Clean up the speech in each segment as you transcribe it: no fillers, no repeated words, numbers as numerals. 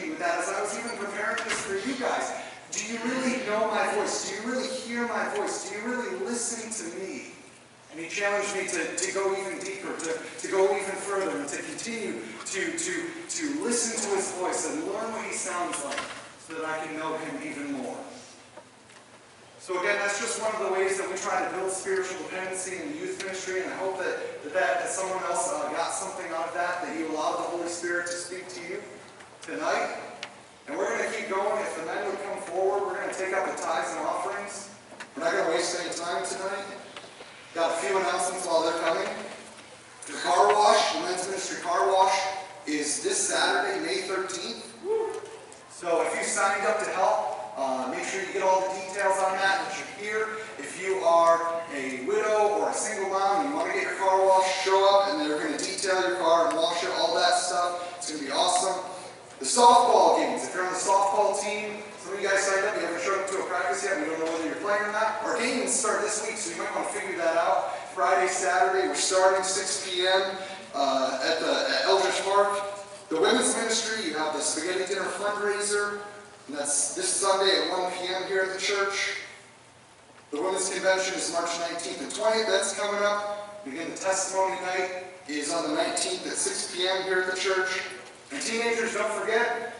me with that as I was even preparing this for you guys. Do you really know my voice? Do you really hear my voice? Do you really listen to me? And he challenged me to go even deeper, to go even further, and to continue to listen to his voice and learn what he sounds like so that I can know him even more. So again, that's just one of the ways that we try to build spiritual dependency in the youth ministry, and I hope that someone else got something out of that you allowed the Holy Spirit to speak to you tonight. And we're going to keep going. If the men would come forward, we're going to take up the tithes and offerings. We're not going to waste any time tonight. Got a few announcements while they're coming. The car wash, the men's ministry car wash, is this Saturday, May 13th. So if you signed up to help, make sure you get all the details on that you're here. If you are a widow or a single mom and you want to get your car washed, show up and they're going to detail your car and wash it, all that stuff. It's going to be awesome. The softball games, if you're on the softball team, some of you guys signed up, you haven't showed up to a practice yet, we don't know whether you're playing or not. Our games start this week, so you might want to figure that out. Friday, Saturday, we're starting 6 p.m. At Eldridge Park. The women's ministry, you have the spaghetti dinner fundraiser, and that's this Sunday at 1 p.m. here at the church. The women's convention is March 19th and 20th. That's coming up. Again, the testimony night is on the 19th at 6 p.m. here at the church. And teenagers, don't forget,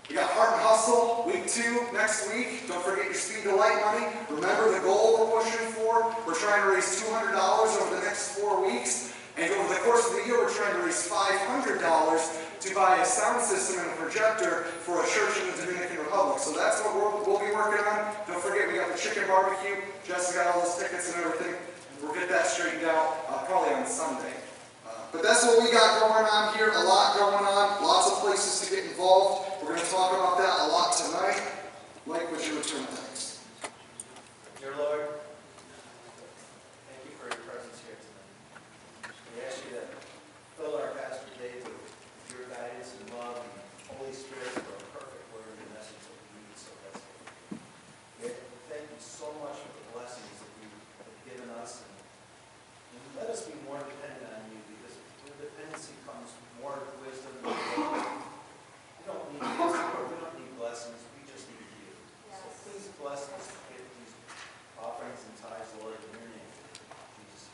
we got Heart and Hustle, week 2 next week. Don't forget your Speed to Light money. Remember the goal we're pushing for? We're trying to raise $200 over the next 4 weeks. And over the course of the year, we're trying to raise $500 to buy a sound system and a projector for a church in the Dominican Republic. So that's what we'll be working on. Don't forget, we got the chicken barbecue. Jessica got all those tickets and everything. We'll get that straightened out probably on Sunday. But that's what we got going on here. A lot going on. Lots of places to get involved. We're going to talk about that a lot tonight. Mike, would you return thanks? Dear Lord, thank you for your presence here tonight. We ask you to fill our Pastor Dave with your guidance and love and Holy Spirit for a perfect word and message that we need so desperately. Thank you so much for the blessings that you have given us. And let us be more dependent on you, because with dependency comes more wisdom. We don't need wisdom, we don't need blessings, we just need you. Yes. So please bless us to give these offerings and tithes, Lord, in your name. Jesus.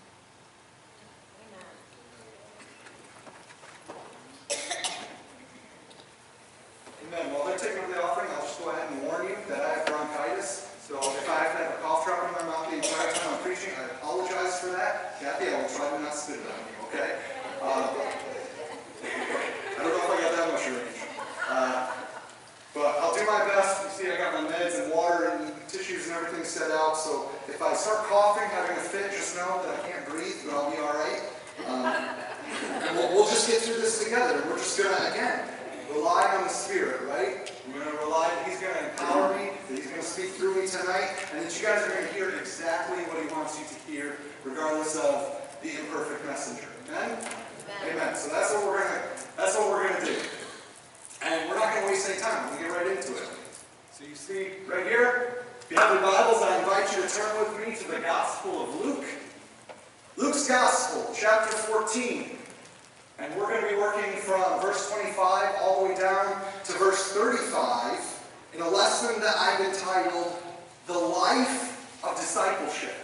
Amen. Amen. While they're taking up the offering, I'll just go ahead and warn you that I have bronchitis. So if I have to have a cough drop in my mouth the entire time I'm preaching, I apologize for that. Kathy, I will try to not spit it on you, okay? I don't know if I got that much range. But I'll do my best. You see, I got my meds and water and tissues and everything set out. So if I start coughing, having a fit, just know that I can't breathe, but I'll be all right. And we'll just get through this together. We're just going to, again, rely on the Spirit, right? We're going to rely that He's going to empower me, that He's going to speak through me tonight, and that you guys are going to hear exactly what He wants you to hear, regardless of the imperfect messenger. Amen? Amen. So that's what we're going to do. And we're not going to waste any time. We'll get right into it. So you see right here, if you have your Bibles, I invite you to turn with me to the Gospel of Luke. Luke's Gospel, chapter 14. And we're going to be working from verse 25 all the way down to verse 35 in a lesson that I've entitled, The Life of Discipleship.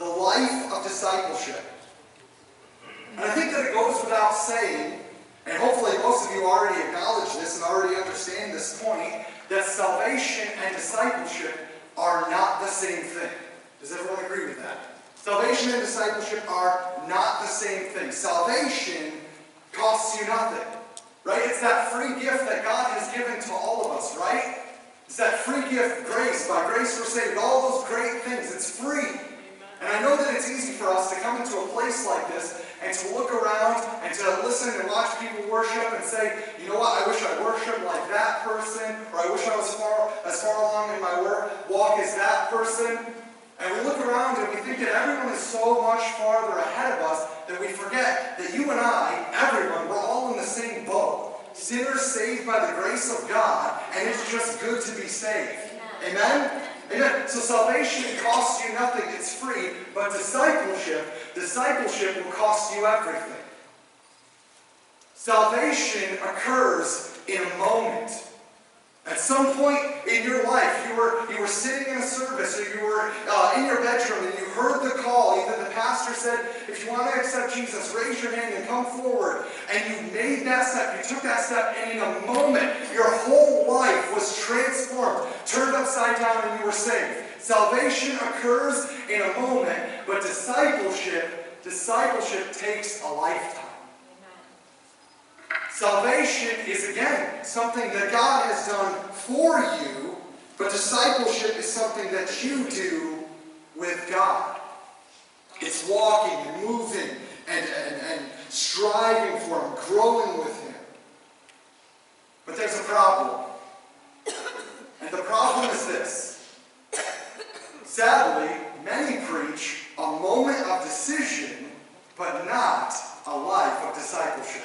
The Life of Discipleship. And I think that it goes without saying, and hopefully most of you already acknowledge this and already understand this point, that salvation and discipleship are not the same thing. Does everyone agree with that? Salvation and discipleship are not the same thing. Salvation costs you nothing, right? It's that free gift that God has given to all of us, right? It's that free gift, grace. By grace we're saved. All those great things. It's free. And I know that it's easy for us to come into a place like this and to look around and to listen and watch people worship and say, you know what, I wish I worshiped like that person, or I wish I was as far along in my walk as that person. And we look around and we think that everyone is so much farther ahead of us that we forget that you and I, everyone, we're all in the same boat. Sinners saved by the grace of God, and it's just good to be saved. Amen? Amen. So salvation costs you nothing, it's free, but discipleship will cost you everything. Salvation occurs in a moment. some point in your life, you were sitting in a service, or you were in your bedroom and you heard the call. Either the pastor said, if you want to accept Jesus, raise your hand and come forward. And you made that step, you took that step, and in a moment, your whole life was transformed, turned upside down, and you were saved. Salvation occurs in a moment, but discipleship takes a lifetime. Salvation is, again, something that God has done for you, but discipleship is something that you do with God. It's walking and moving and striving for Him, growing with Him. But there's a problem. And the problem is this. Sadly, many preach a moment of decision, but not a life of discipleship.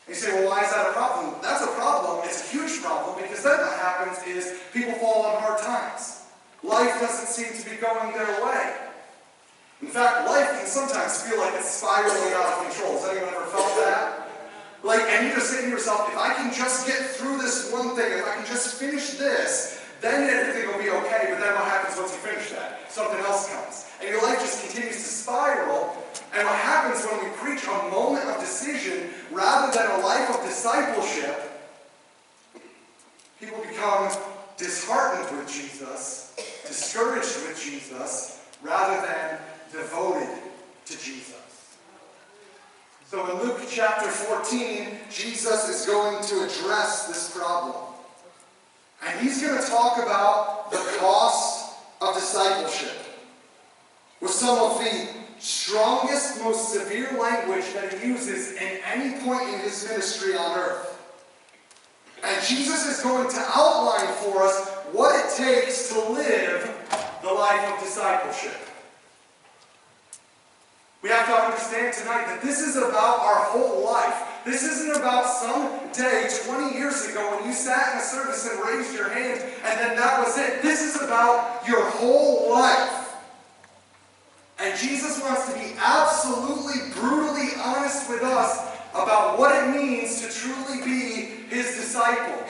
You say, well, why is that a problem? That's a problem. It's a huge problem, because then what happens is people fall on hard times. Life doesn't seem to be going their way. In fact, life can sometimes feel like it's spiraling out of control. Has anyone ever felt that? And you just say to yourself, if I can just get through this one thing, if I can just finish this, then everything will be okay. But then what happens once you finish that? Something else comes. And your life just continues to spiral. And what happens when we preach a moment of decision rather than a life of discipleship, people become disheartened with Jesus, discouraged with Jesus, rather than devoted to Jesus. So in Luke chapter 14, Jesus is going to address this problem. And he's going to talk about the cost of discipleship with some of the strongest, most severe language that he uses in any point in his ministry on earth. And Jesus is going to outline for us what it takes to live the life of discipleship. We have to understand tonight that this is about our whole life. This isn't about some day 20 years ago when you sat in a service and raised your hand and then that was it. This is about your whole life. And Jesus wants to be absolutely, brutally honest with us about what it means to truly be His disciple.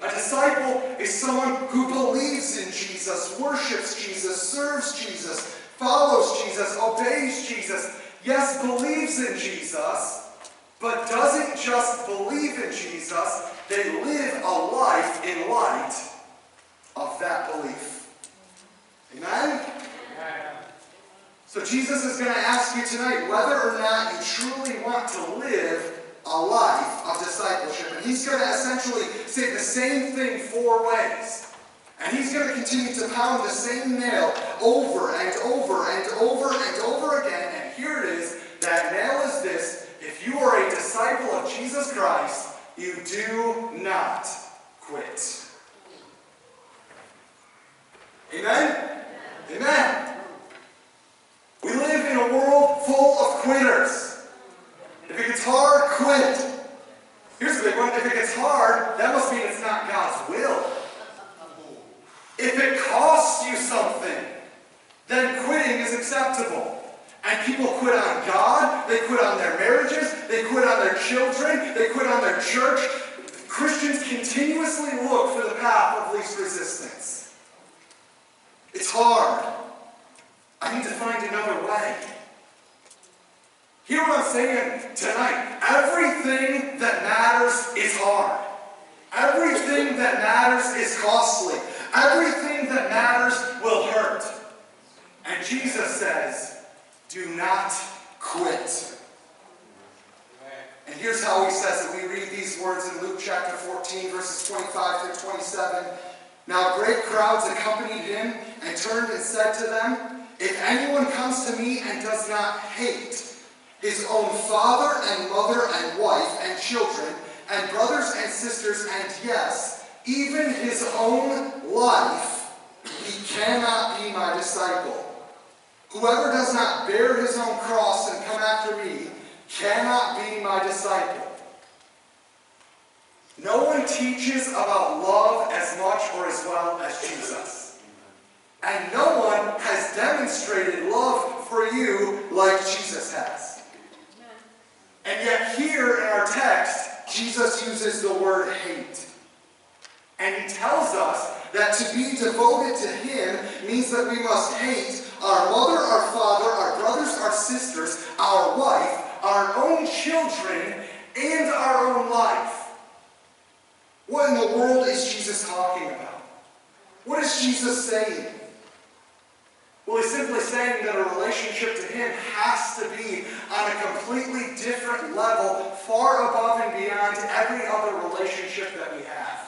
A disciple is someone who believes in Jesus, worships Jesus, serves Jesus, follows Jesus, obeys Jesus, yes, believes in Jesus, but doesn't just believe in Jesus, they live a life in light of that belief. Amen? So Jesus is going to ask you tonight whether or not you truly want to live a life of discipleship. And he's going to essentially say the same thing 4 ways. And he's going to continue to pound the same nail over and over and over and over again. And here it is. That nail is this. If you are a disciple of Jesus Christ, you do not quit. Amen? Amen. We live in a world full of quitters. If it gets hard, quit. Here's the big one. If it gets hard, that must mean it's not God's will. If it costs you something, then quitting is acceptable. And people quit on God, they quit on their marriages, they quit on their children, they quit on their church. Christians continuously look for the path of least resistance. It's hard. I need to find another way. Hear what I'm saying tonight. Everything that matters is hard. Everything that matters is costly. Everything that matters will hurt. And Jesus says, do not quit. And here's how he says it. We read these words in Luke chapter 14, verses 25 through 27. Now great crowds accompanied him and turned and said to them, if anyone comes to me and does not hate his own father and mother and wife and children and brothers and sisters and yes, even his own life, he cannot be my disciple. Whoever does not bear his own cross and come after me cannot be my disciple. No one teaches about love as much or as well as Jesus. And no one has demonstrated love for you like Jesus has. And yet here in our text, Jesus uses the word hate. And he tells us that to be devoted to him means that we must hate our mother, our father, our brothers, our sisters, our wife, our own children, and our own life. What in the world is Jesus talking about? What is Jesus saying? Well, he's simply saying that a relationship to him has to be on a completely different level, far above and beyond every other relationship that we have.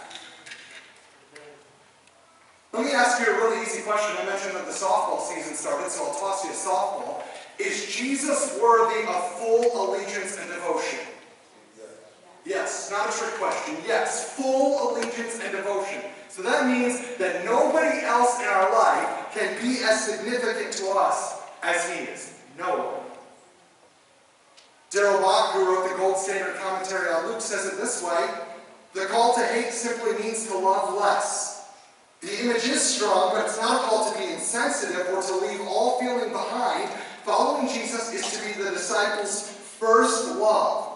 Let me ask you a really easy question. I mentioned that the softball season started, so I'll toss you a softball. Is Jesus worthy of full allegiance and devotion? Yes, not a trick question. Yes, full allegiance and devotion. So that means that nobody else in our life can be as significant to us as he is. No one. Darrell Bock, who wrote the Gold Standard Commentary on Luke, says it this way: the call to hate simply means to love less. The image is strong, but it's not a call to be insensitive or to leave all feeling behind. Following Jesus is to be the disciples' first love.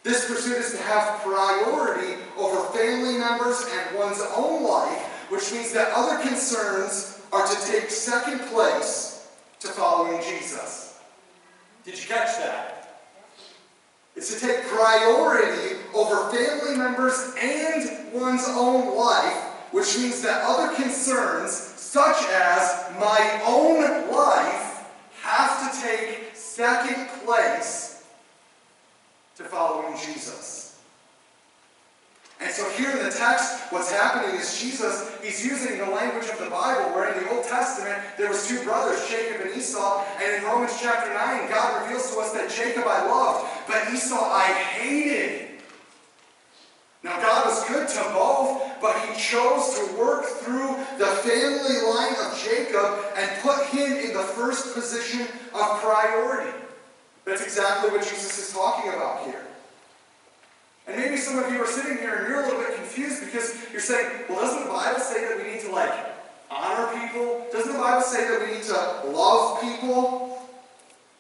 This pursuit is to have priority over family members and one's own life, which means that other concerns are to take second place to following Jesus. Did you catch that? It's to take priority over family members and one's own life, which means that other concerns, such as my own life, have to take second place to following Jesus. And so here in the text, what's happening is Jesus, he's using the language of the Bible, where in the Old Testament, there was two brothers, Jacob and Esau, and in Romans chapter 9, God reveals to us that Jacob I loved, but Esau I hated. Now God was good to both, but he chose to work through the family line of Jacob and put him in the first position of priority. That's exactly what Jesus is talking about here. And maybe some of you are sitting here and you're a little bit confused because you're saying, well, doesn't the Bible say that we need to honor people? Doesn't the Bible say that we need to love people?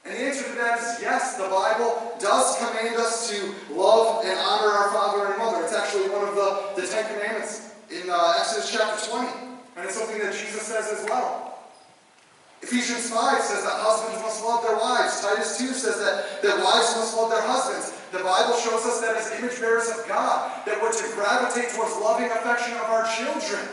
And the answer to that is yes, the Bible does command us to love and honor our father and mother. It's actually one of the Ten Commandments in Exodus chapter 20. And it's something that Jesus says as well. Ephesians 5 says that husbands must love their wives. Titus 2 says that wives must love their husbands. The Bible shows us that as image bearers of God, that we're to gravitate towards loving affection of our children.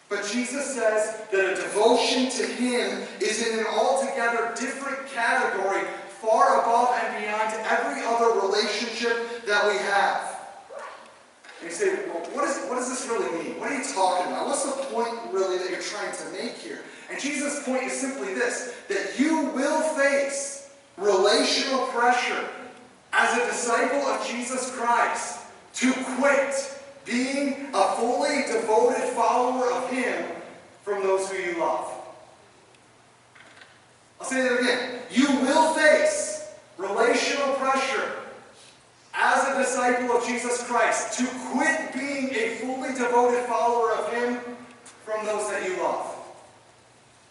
But Jesus says that a devotion to him is in an altogether different category, far above and beyond every other relationship that we have. And you say, well, what does this really mean? What are you talking about? What's the point really that you're trying to make here? And Jesus' point is simply this, that you will face relational pressure as a disciple of Jesus Christ to quit being a fully devoted follower of him from those who you love. I'll say that again. You will face relational pressure as a disciple of Jesus Christ to quit being a fully devoted follower of him from those that you love.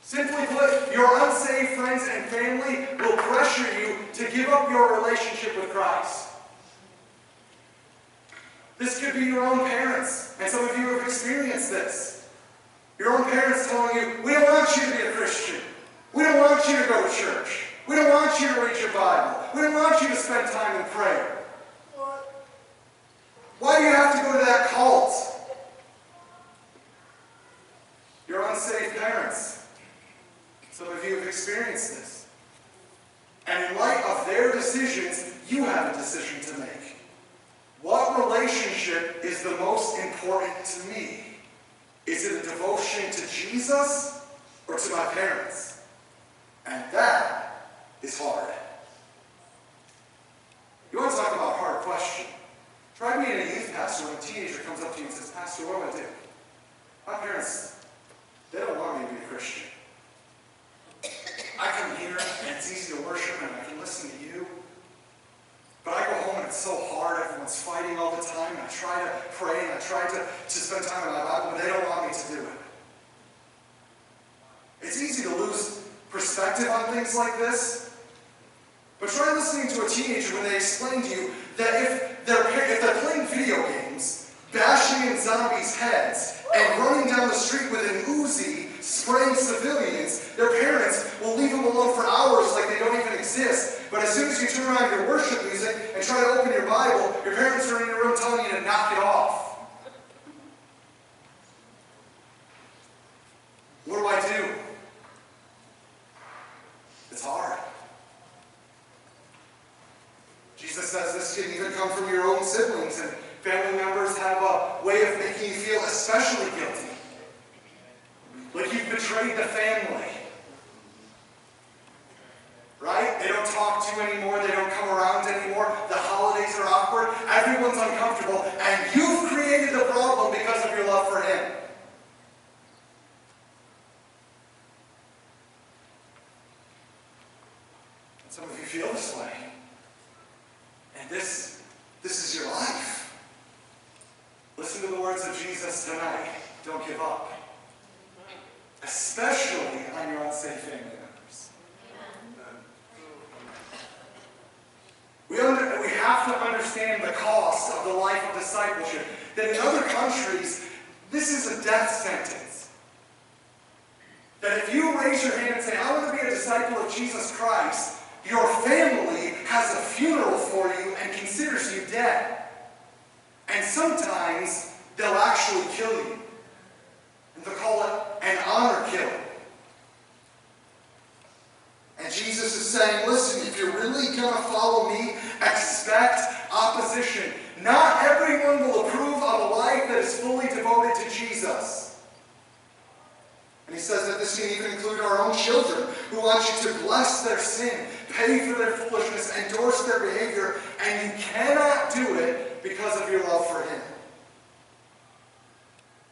Simply put, your unsaved friends and family will pressure you to give up your relationship with Christ. This could be your own parents, and some of you have experienced this. Your own parents telling you, we don't want you to be a Christian. We don't want you to go to church. We don't want you to read your Bible. We don't want you to spend time in prayer. What? Why do you have to go to that cult? Your unsaved parents. Some of you have experienced this. And in light of their decisions, you have a decision to make. What relationship is the most important to me? Is it a devotion to Jesus or to my parents? And that is hard. You want to talk about a hard question? Try being a youth pastor when a teenager comes up to you and says, Pastor, what do I do? My parents, they don't want me to be a Christian. I come here and it's easy to worship and I can listen to you. But I go home and it's so hard. Everyone's fighting all the time. And I try to pray and I try to spend time in my Bible, but they don't want me to do it. It's easy to lose perspective on things like this. But try listening to a teenager when they explain to you that if they're playing video games, bad your Bible, your parents are in your room telling you to knock it off. What do I do? It's hard. Jesus says this can even come from your own siblings, and family members have a way of making you feel especially guilty. Like you've betrayed the family. Right? They don't talk to you anymore. They don't come around anymore. The holidays are awkward. Everyone's uncomfortable. And you've created the problem because of your love for him. And some of you feel this way. And this is your life. Listen to the words of Jesus tonight. Don't give up. Especially on your unsafe family members. We have to understand the cost of the life of discipleship. That in other countries, this is a death sentence. That if you raise your hand and say, I want to be a disciple of Jesus Christ, your family has a funeral for you and considers you dead. And sometimes they'll actually kill you. And they'll call it an honor killing. And Jesus is saying, listen, if you're really going to follow me, expect opposition. Not everyone will approve of a life that is fully devoted to Jesus. And he says that this can even include our own children, who want you to bless their sin, pay for their foolishness, endorse their behavior, and you cannot do it because of your love for him.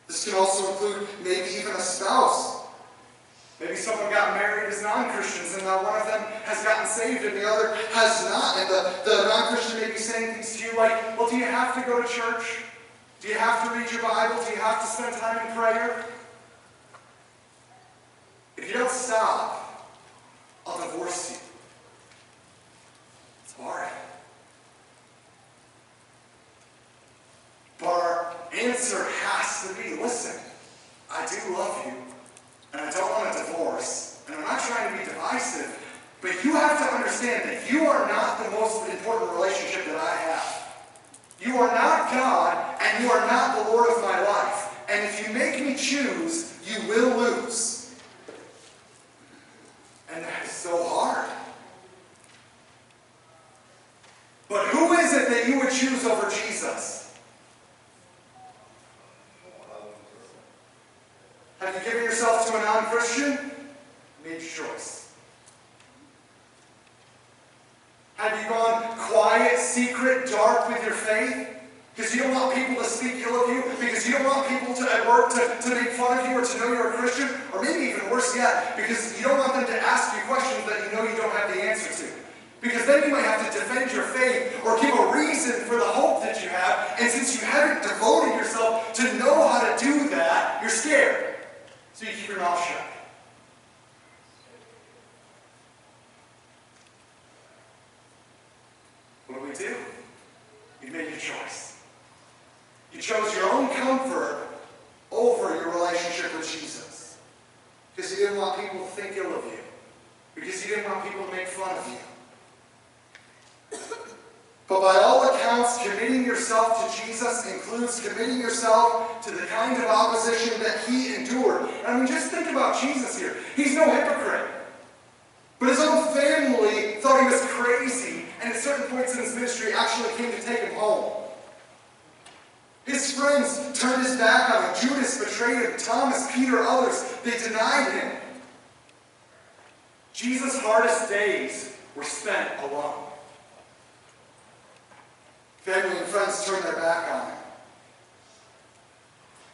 This can also include maybe even a spouse. Maybe someone got married as non-Christians, and now one of them has gotten saved and the other has not. And the non-Christian may be saying things to you like, well, do you have to go to church? Do you have to read your Bible? Do you have to spend time in prayer? If you don't stop, I'll divorce you. It's hard. But our answer has to be, listen, I do love you, and I don't want a divorce, and I'm not trying to be divisive, but you have to understand that you are not the most important relationship that I have. You are not God, and you are not the Lord of my life. And if you make me choose, you will lose. And that is so hard. But who is it that you would choose over Jesus? Have you given yourself to a non-Christian? Made your choice. Have you gone quiet, secret, dark with your faith? Because you don't want people to speak ill of you? Because you don't want people at work to make fun of you or to know you're a Christian? Or maybe even worse yet, because you don't want them to ask you questions that you know you don't have the answer to. Because then you might have to defend your faith or give a reason for the hope that you have. And since you haven't devoted yourself to know how to do that, you're scared. So you keep your mouth shut. What do? You made your choice. You chose your own comfort over your relationship with Jesus. Because you didn't want people to think ill of you. Because you didn't want people to make fun of you. But by all accounts, committing yourself to Jesus includes committing yourself to the kind of opposition that he endured. I mean, just think about Jesus here. He's no hypocrite. But his own family thought he was crazy, and at certain points in his ministry actually came to take him home. His friends turned his back on him. Judas betrayed him. Thomas, Peter, others, they denied him. Jesus' hardest days were spent alone. Family and friends turned their back on him.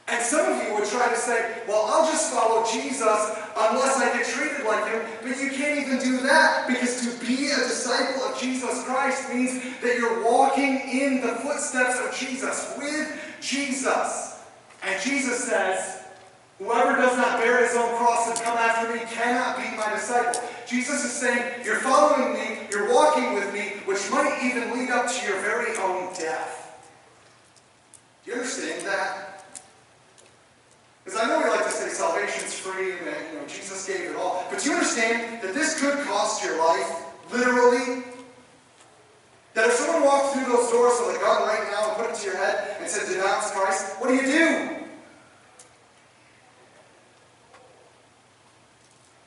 And some of you would try to say, well, I'll just follow Jesus unless I get treated like him. But you can't even do that, because to be a disciple of Jesus Christ means that you're walking in the footsteps of Jesus, with Jesus. And Jesus says, whoever does not bear his own cross and come after me cannot be my disciple. Jesus is saying, you're following me, you're walking with me, which might even lead up to your very own death. Do you understand that? Because I know we like to say salvation's free and that Jesus gave it all. But do you understand that this could cost your life, literally? That if someone walked through those closed doors with a gun right now and put it to your head and said, denounce Christ, what do?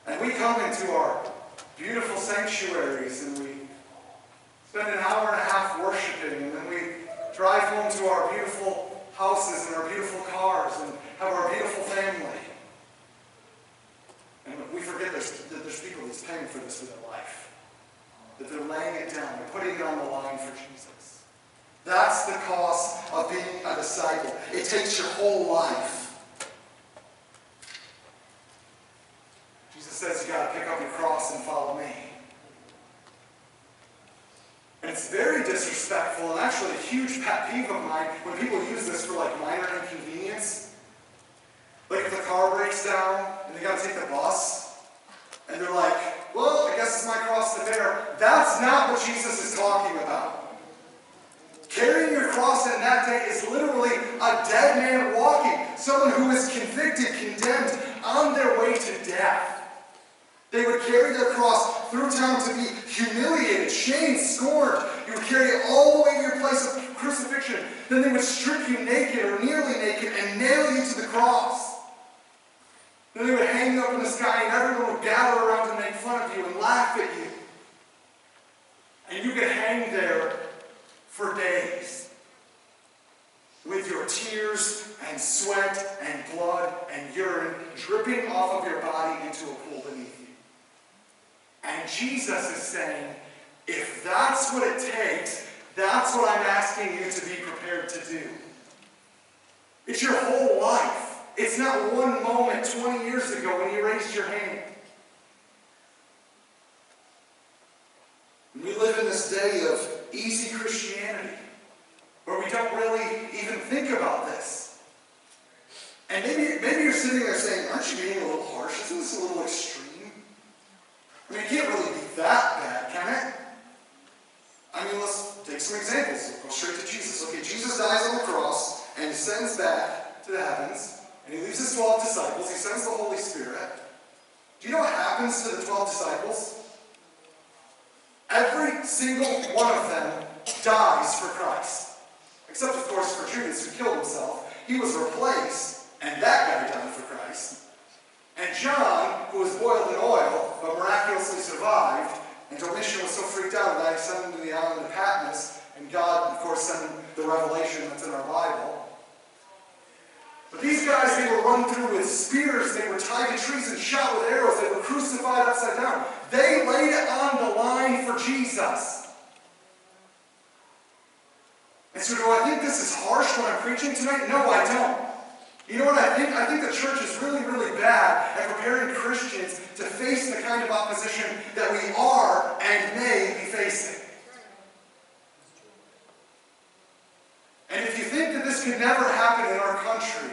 And we come into our beautiful sanctuaries and we spend an hour and a half worshiping, and then we drive home to our beautiful houses and our beautiful cars and have our beautiful family. And we forget that there's people that's paying for this with their life. That they're laying it down, they're putting it on the line for Jesus. That's the cost of being a disciple. It takes your whole life. Jesus says you got to pick up your cross and follow me. And it's very disrespectful and actually a huge pet peeve of mine when people use this for like minor inconvenience. Like if the car breaks down and they got to take the bus and they're like, well, I guess it's my cross to bear. That's not what Jesus is talking about. Carrying your cross in that day is literally a dead man walking. Someone who is convicted, condemned, on their way to death. They would carry their cross through town to be humiliated, shamed, scorned. You would carry it all the way to your place of crucifixion. Then they would strip you naked or nearly naked and nail you to the cross. Then they would hang you up in the sky and everyone would gather around and make fun of you and laugh at you. And you could hang there for days with your tears and sweat and blood and urine dripping off of your body into a pool beneath you. And Jesus is saying, if that's what it takes, that's what I'm asking you to be prepared to do. It's your whole life. It's not one moment 20 years ago when you raised your hand. We live in this day of easy Christianity, where we don't really even think about this. And maybe you're sitting there saying, aren't you being a little harsh? Isn't this a little extreme? I mean, it can't really be that bad, can it? I mean, let's take some examples. We'll go straight to Jesus. Okay, Jesus dies on the cross and ascends back to the heavens, and he leaves his 12 disciples. He sends the Holy Spirit. Do you know what happens to the 12 disciples? Every single one of them dies for Christ. Except, of course, for Judas, who killed himself. He was replaced, and that guy died for Christ. And John, who was boiled in oil, but miraculously survived, and Domitian was so freaked out that he sent him to the island of Patmos, and God, of course, sent him the revelation that's in our Bible. But these guys, they were run through with spears, they were tied to trees and shot with arrows, they were crucified upside down. They laid it on the line for Jesus. And so do I think this is harsh when I'm preaching tonight? No, I don't. You know what I think? I think the church is really, really bad at preparing Christians to face the kind of opposition that we are and may be facing. And if you think that this could never happen in our country,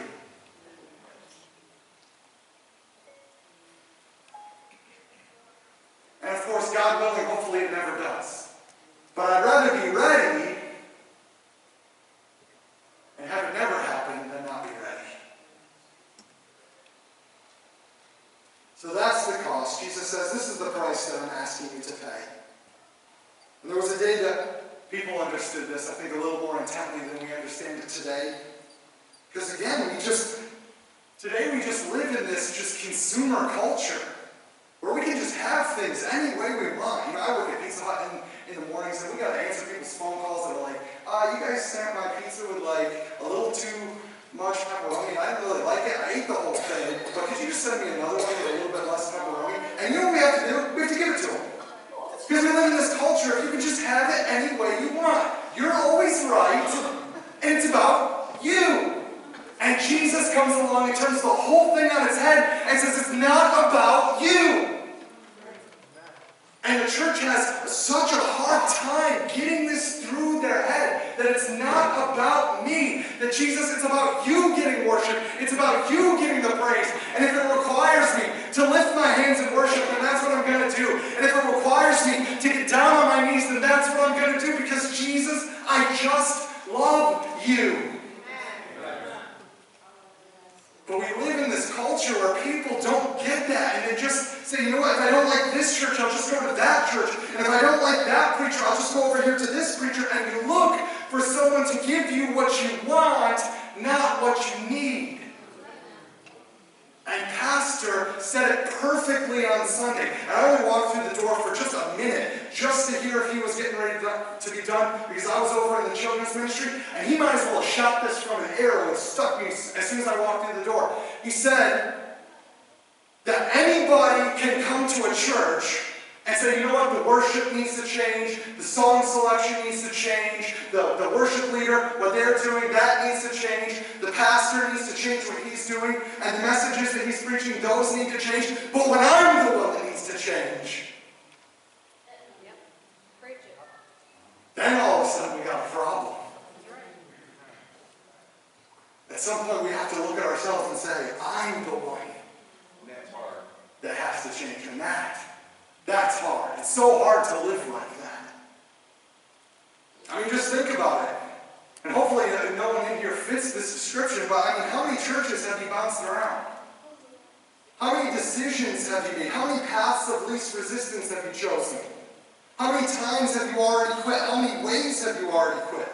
and of course, God willing, hopefully it never does. But I'd rather be ready and have it never happen than not be ready. So that's the cost. Jesus says, this is the price that I'm asking you to pay. And there was a day that people understood this, I think, a little more intently than we understand it today. Because again, today we just live in this just consumer culture, where we can just have things any way we want. You know, I work at Pizza Hut in the mornings, and we got to answer people's phone calls that are like, you guys sent my pizza with like a little too much pepperoni. I didn't really like it. I ate the whole thing. But could you just send me another one with a little bit less pepperoni? And you know what we have to do? We have to give it to them. Because we live in this culture, if you can just have it any way you want. You're always right, and it's about you. And Jesus comes along and turns the whole thing on its head and says, it's not about you. And the church has such a hard time getting this through their head, that it's not about me. That Jesus, it's about you getting worship. It's about you giving the praise. And if it requires me to lift my hands in worship, then that's what I'm going to do. And if it requires me to get down on my knees, then that's what I'm going to do. Because Jesus, I just love you. But we live in this culture where people don't get that, and they just say, you know what, if I don't like this church, I'll just go to that church. And if I don't like that preacher, I'll just go over here to this preacher. And you look to give you what you want, not what you need. And Pastor said it perfectly on Sunday. And I only walked through the door for just a minute, just to hear if he was getting ready to be done, because I was over in the children's ministry, and he might as well have shot this from an arrow and stuck me as soon as I walked through the door. He said that anybody can come to a church and say, you know what, the worship needs to change, the song selection needs to change, the worship leader, what they're doing, that needs to change, the pastor needs to change what he's doing, and the messages that he's preaching, those need to change. But when I'm the one that needs to change, Yep. Preach it. then all of a sudden we got a problem. At some point we have to look at ourselves and say, I'm the one that has to change, and that's hard. It's so hard to live like that. I mean, just think about it. And hopefully no one in here fits this description, but I mean, how many churches have you bounced around? How many decisions have you made? How many paths of least resistance have you chosen? How many times have you already quit? How many ways have you already quit?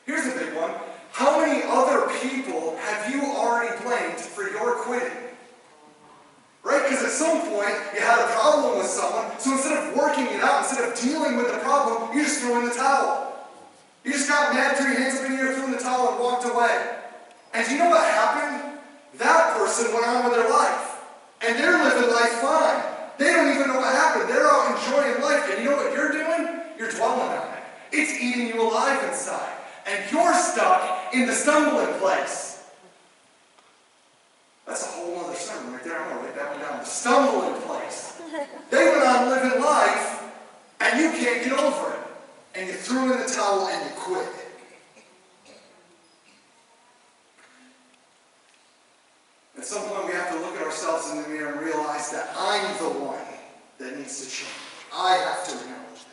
Here's a big one. How many other people have you already blamed for your quitting? Right? Because at some point, you had a problem with someone, so instead of working it out, instead of dealing with the problem, you just threw in the towel. You just got mad, threw your hands up in the air, threw in the towel, and walked away. And do you know what happened? That person went on with their life. And they're living life fine. They don't even know what happened. They're out enjoying life. And you know what you're doing? You're dwelling on it. It's eating you alive inside. And you're stuck in the stumbling place. That's a whole other sermon right there. I'm going to write that one down. The stumbling place. They went on living life, and you can't get over it. And you threw in the towel and you quit. At some point, we have to look at ourselves in the mirror and realize that I'm the one that needs to change. I have to acknowledge that.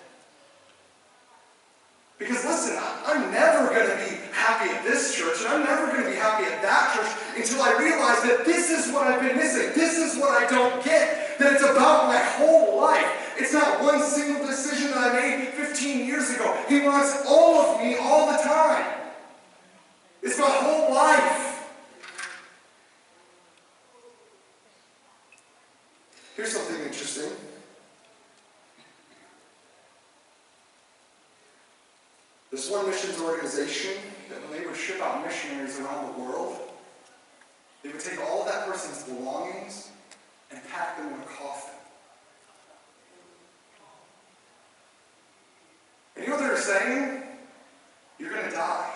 Because listen, I'm never going to be happy at this church, and I'm never going to be happy at that church until I realize that this is what I've been missing. This is what I don't get. That it's about my whole life. It's not one single decision that I made 15 years ago. He wants all of me all the time. It's my whole life. Here's something interesting. There's one missions organization that when they would ship out missionaries around the world, they would take all of that person's belongings and pack them in a coffin. And you know what they were saying? You're going to die.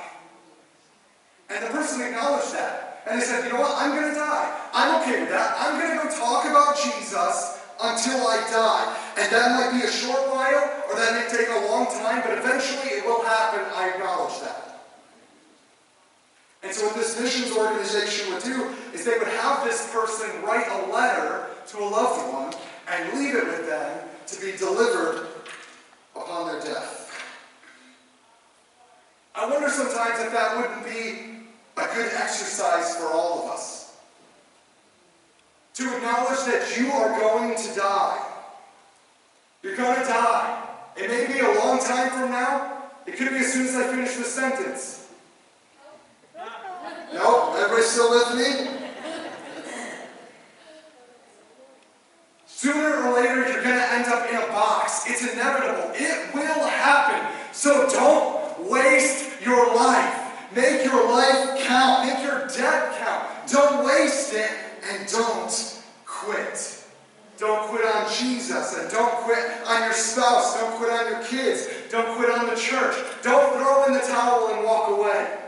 And the person acknowledged that. And they said, you know what? I'm going to die. I'm okay with that. I'm going to go talk about Jesus until I die. And that might be a short while, or that may take a long time, but eventually it will happen. I acknowledge that. And so what this missions organization would do is they would have this person write a letter to a loved one and leave it with them to be delivered upon their death. I wonder sometimes if that wouldn't be a good exercise for all of us. To acknowledge that you are going to die. You're going to die. It may be a long time from now. It could be as soon as I finish the sentence. No? Everybody still with me? Sooner or later, you're going to end up in a box. It's inevitable. It will happen. So don't waste your life. Make your life count. Make your debt count. Don't waste it, and don't quit. Don't quit on Jesus, and don't quit on your spouse. Don't quit on your kids. Don't quit on the church. Don't throw in the towel and walk away.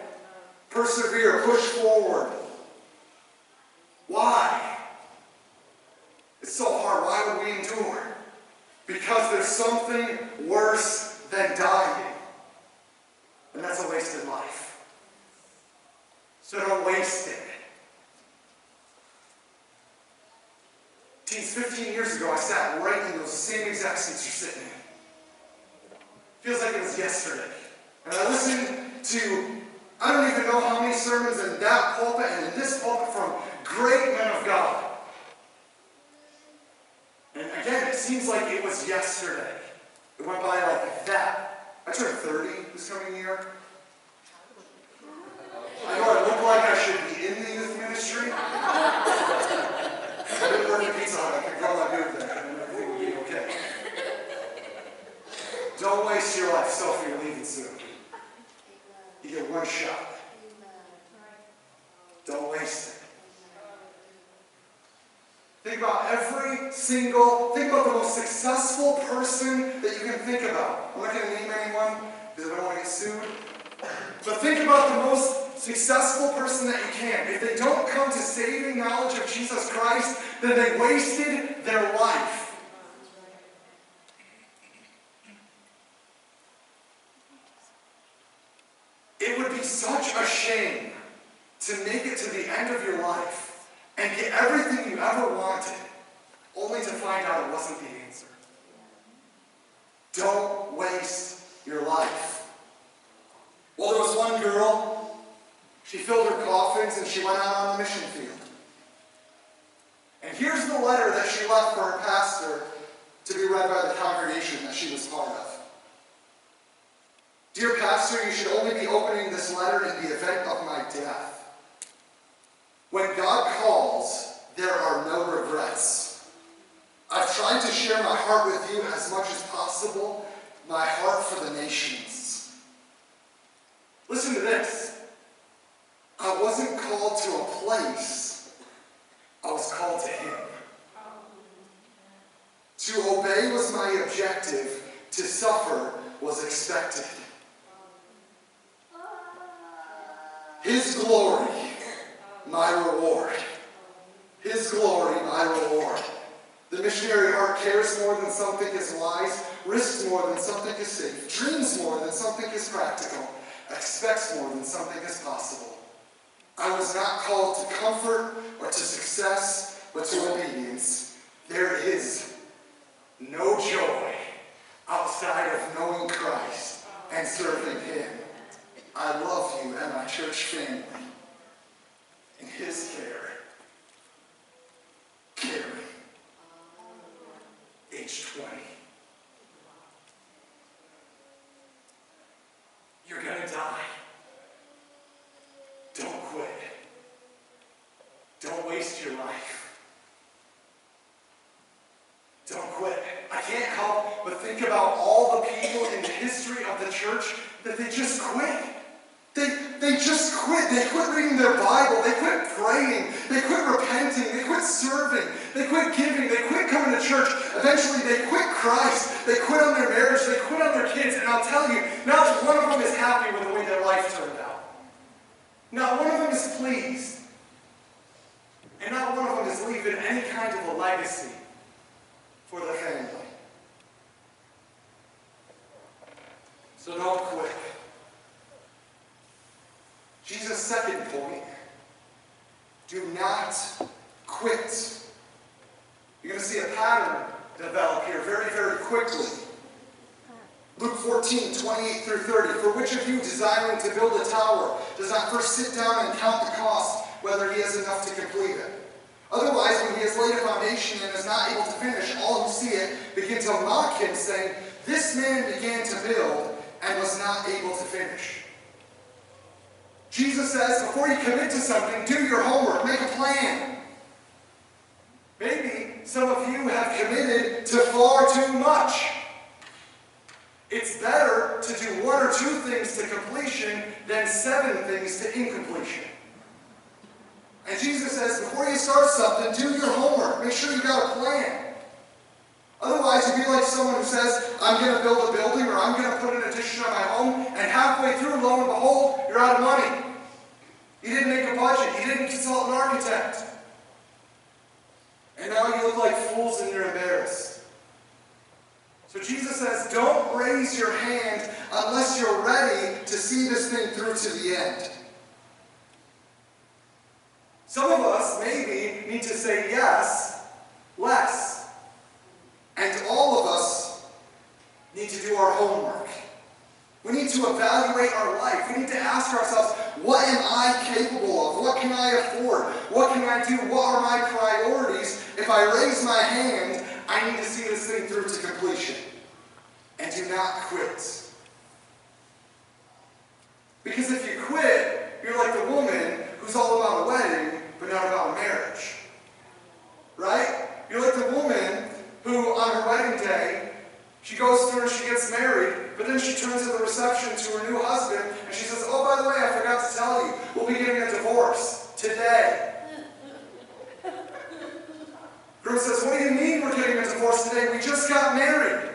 Persevere. Push forward. Why? It's so hard. Why would we endure? Because there's something worse than dying. And that's a wasted life. So don't waste it. Teens, 15 years ago, I sat right in those same exact seats you're sitting in. Feels like it was yesterday. And I listened to, I don't even know how many sermons in that pulpit and in this pulpit from great men of God. And again, it seems like it was yesterday. It went by like that. I turned 30 this coming year. yourself you're leaving soon. You get one shot. Don't waste it. Think about think about the most successful person that you can think about. I'm not going to name anyone because I don't want to get sued. But think about the most successful person that you can. If they don't come to saving knowledge of Jesus Christ, then they wasted their life. It would be such a shame to make it to the end of your life and get everything you ever wanted, only to find out it wasn't the answer. Don't waste your life. Well, there was one girl, she filled her coffins and she went out on the mission field. And here's the letter that she left for her pastor to be read by the congregation that she was part of. Dear pastor, you should only be opening this letter in the event of my death. When God calls, there are no regrets. I've tried to share my heart with you as much as possible, my heart for the nations. Listen to this. I wasn't called to a place, I was called to Him. To obey was my objective, to suffer was expected. His glory, my reward. His glory, my reward. The missionary heart cares more than some think is wise, risks more than some think is safe, dreams more than some think is practical, expects more than some think is possible. I was not called to comfort or to success, but to obedience. There is no joy outside of knowing Christ and serving Him. I love you and my church family. In His care. Carrie. Age 20. You're gonna die. Don't quit. Don't waste your life. Don't quit. I can't help but think about all the people in the history of the church that they just quit. They just quit. They quit reading their Bible. They quit praying. They quit repenting. They quit serving. They quit giving. They quit coming to church. Eventually, they quit Christ. They quit on their marriage. They quit on their kids. And I'll tell you, not one of them is happy with the way their life turned out. Not one of them is pleased. And not one of them is leaving any kind of a legacy for their family. So don't quit. Jesus' second point, do not quit. You're going to see a pattern develop here very, very quickly. Luke 14, 28 through 30. For which of you desiring to build a tower does not first sit down and count the cost, whether he has enough to complete it? Otherwise, when he has laid a foundation and is not able to finish, all who see it begin to mock him, saying, this man began to build and was not able to finish. Jesus says, before you commit to something, do your homework, make a plan. Maybe some of you have committed to far too much. It's better to do 1 or 2 things to completion than 7 things to incompletion. And Jesus says, before you start something, do your homework. Make sure you got a plan. Otherwise, you'd be like someone who says, I'm going to build a building or I'm going to put an addition on my home, and halfway through, lo and behold, you're out of money. You didn't make a budget. You didn't consult an architect. And now you look like fools and you're embarrassed. So Jesus says, don't raise your hand unless you're ready to see this thing through to the end. Some of us maybe need to say yes less. And all of us need to do our homework. We need to evaluate our life. We need to ask ourselves, what am I capable of? What can I afford? What can I do? What are my priorities? If I raise my hand, I need to see this thing through to completion. And do not quit. Because if you quit, you're like the woman who's all about a wedding, but not about a marriage. Right? You're like the woman who, on her wedding day, she goes through and she gets married, but then she turns in the today. Groom says, what do you mean we're getting a divorce today? We just got married.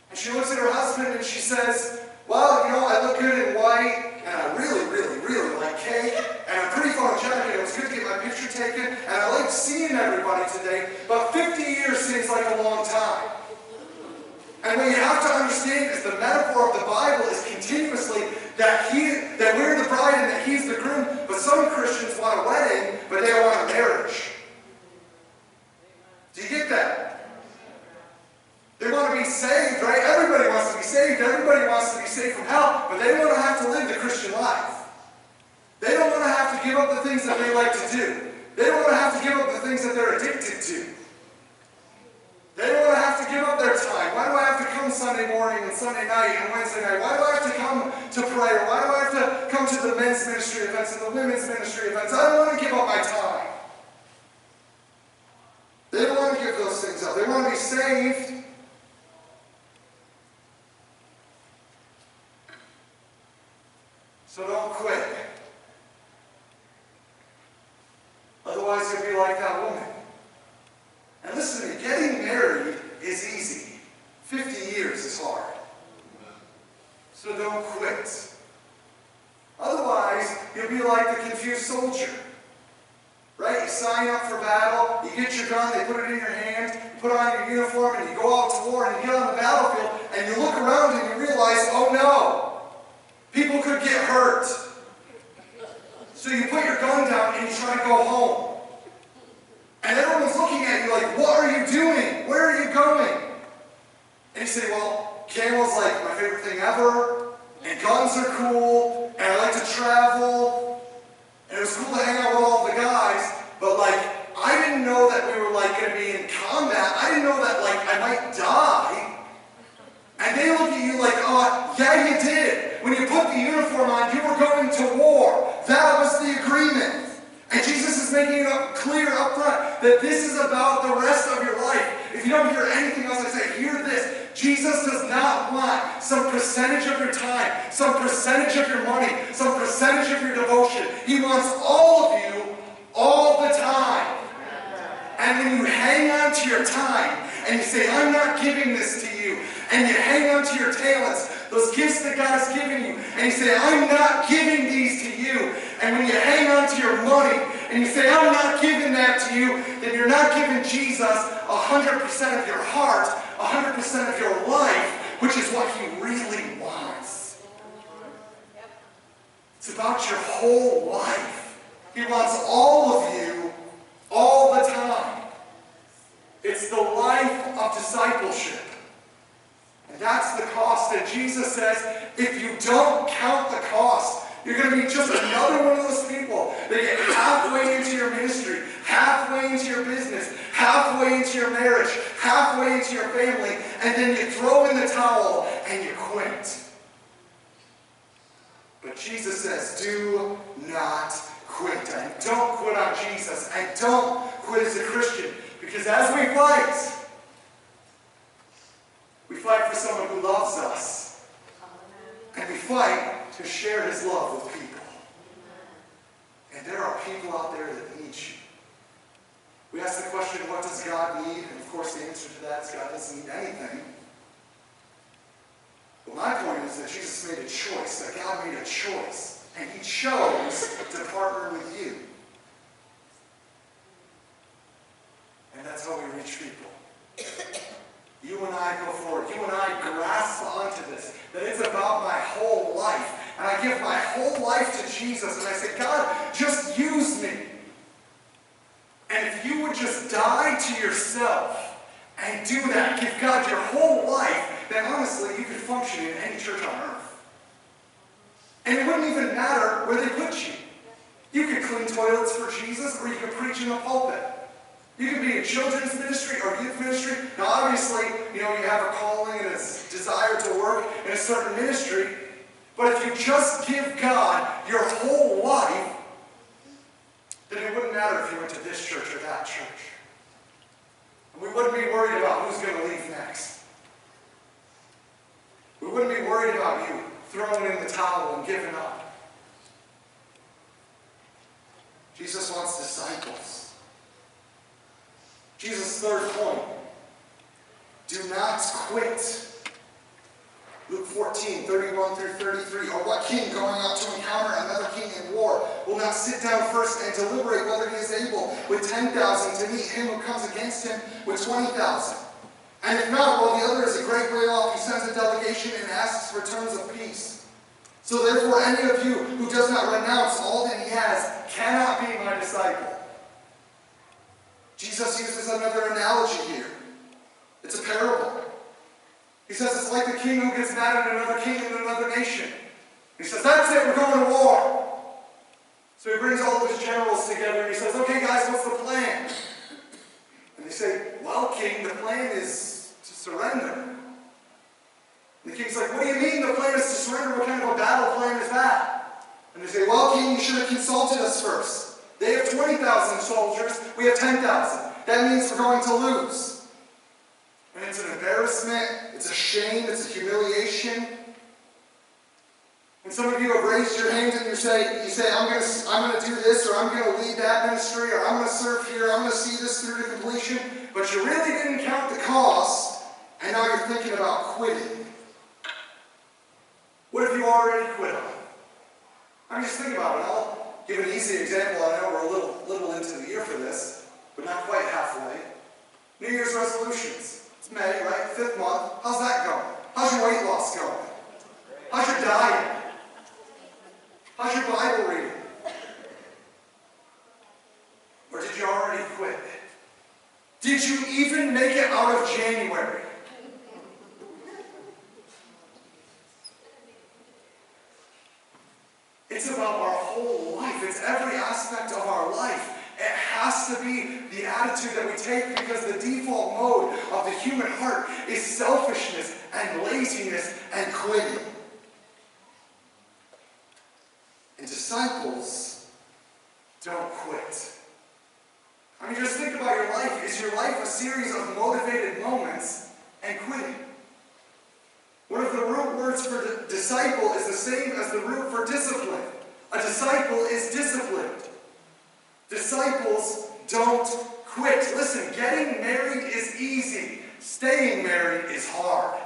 And she looks at her husband and she says, well, I look good in white, and I really, really, really like cake, and I'm pretty photogenic, and it was good to get my picture taken, and I like seeing everybody today, but 50 years seems like a long time. And what you have to understand is the metaphor of the Bible is continuously that we're the bride and that he's the groom, but some Christians want a wedding, but they don't want a marriage. Do you get that? They want to be saved, right? Everybody wants to be saved. Everybody wants to be saved from hell, but they don't want to have to live the Christian life. They don't want to have to give up the things that they like to do. They don't want to have to give up the things that they're addicted to. They don't want to have to give up their time. Why do I have to come Sunday morning and Sunday night and Wednesday night? Why do I have to come to prayer? Why do I have to come to the men's ministry events and the women's ministry events? I don't want to give up my time. They don't want to give those things up. They want to be saved. So don't quit. Otherwise, you'll be like that woman. And listen to me, getting married is easy. 50 years is hard. So don't quit. Otherwise, you'll be like the confused soldier. Right? You sign up for battle, you get your gun, they put it in your hand, you put on your uniform, and you go out to war, and you get on the battlefield, and you look around and you realize, oh no, people could get hurt. So you put your gun down and you try to go home. And everyone's looking at you like, what are you doing? Where are you going? And you say, well, camel's like my favorite thing ever, and guns are cool, and I like to travel, and it was cool to hang out with all the guys, but I didn't know that we were going to be in combat. I didn't know that I might die. And they look at you like, oh, yeah, you did. When you put the uniform on, you were going to war. That was the agreement. And Jesus is making it clear up front that this is about the rest of your life. If you don't hear anything else I say, hear this. Jesus does not want some percentage of your time, some percentage of your money, some percentage of your devotion. He wants all of you, all the time. And when you hang on to your time and you say, I'm not giving this to you, and you hang on to your talents, those gifts that God has given you, and you say, I'm not giving these to you. And when you hang on to your money, and you say, I'm not giving that to you, then you're not giving Jesus 100% of your heart, 100% of your life, which is what he really wants. It's about your whole life. He wants all of you, all the time. It's the life of discipleship. And that's the cost. And Jesus says, if you don't count the cost, you're going to be just another one of those people that get halfway into your ministry, halfway into your business, halfway into your marriage, halfway into your family, and then you throw in the towel and you quit. But Jesus says, do not quit. And don't quit on Jesus. And don't quit as a Christian. Because as we fight for someone who loves us. And we fight to share his love with people. And there are people out there that need you. We ask the question, what does God need? And of course the answer to that is God doesn't need anything. But my point is that Jesus made a choice, that God made a choice. And he chose to partner with you. And that's how we reach people. You and I go forward. You and I grasp onto this. That it's about my whole life. And I give my whole life to Jesus. And I say, God, just use me. And if you would just die to yourself and do that, give God your whole life, then honestly, you could function in any church on earth. And it wouldn't even matter where they put you. You could clean toilets for Jesus, or you could preach in a pulpit. You could be in children's ministry or youth ministry. Now obviously, you have a calling and a desire to work in a certain ministry. But if you just give God your whole life, then it wouldn't matter if you went to this church or that church. And we wouldn't be worried about who's going to leave next. We wouldn't be worried about you throwing in the towel and giving up. Jesus wants disciples. Jesus' third point, do not quit. Luke 14, 31 through 33. Or what king going out to encounter another king in war will not sit down first and deliberate whether he is able with 10,000 to meet him who comes against him with 20,000? And if not, while the other is a great way off, he sends a delegation and asks for terms of peace. So therefore, any of you who does not renounce all that he has cannot be my disciple. Jesus uses another analogy here. It's a parable. He says it's like the king who gets mad at another king in another nation. He says, that's it, we're going to war. So he brings all of his generals together and he says, okay guys, what's the plan? And they say, well king, the plan is to surrender. And the king's like, what do you mean the plan is to surrender? What kind of a battle plan is that? And they say, well king, you should have consulted us first. They have 20,000 soldiers, we have 10,000. That means we're going to lose. And it's an embarrassment, it's a shame, it's a humiliation. And some of you have raised your hands and you say, I'm going to do this, or I'm going to lead that ministry, or I'm going to serve here, I'm going to see this through to completion. But you really didn't count the cost, and now you're thinking about quitting. What have you already quit on? I mean, just think about it. I'll give an easy example. I know we're a little into the year for this, but not quite halfway. New Year's resolutions. It's May, right? 5th month. How's that going? How's your weight loss going? How's your diet? How's your Bible reading? Or did you already quit? Did you even make it out of January? It's about our whole life. It's every aspect of our life. It has to be the attitude that we take, because the default mode of the human heart is selfishness and laziness and quitting. And disciples don't quit. I mean, just think about your life. Is your life a series of motivated moments and quitting? One of the root words for disciple is the same as the root for discipline. A disciple is disciplined. Disciples don't quit. Listen, getting married is easy. Staying married is hard.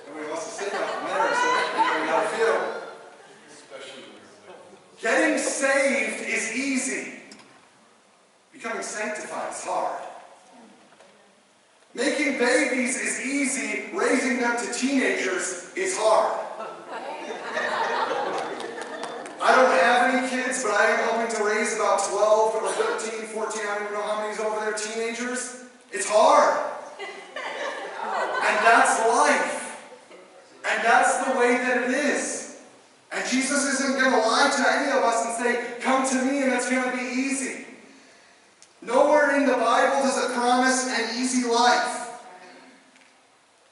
Nobody wants to say about marriage, so you know how to feel. Getting saved is easy. Becoming sanctified is hard. Making babies is easy. Raising them to teenagers is hard. I don't have any kids, but I am hoping to raise about 12 or 13, 14, I don't even know how many's over there, teenagers. It's hard. And that's life. And that's the way that it is. And Jesus isn't going to lie to any of us and say, come to me and it's going to be easy. Nowhere in the Bible does it promise an easy life.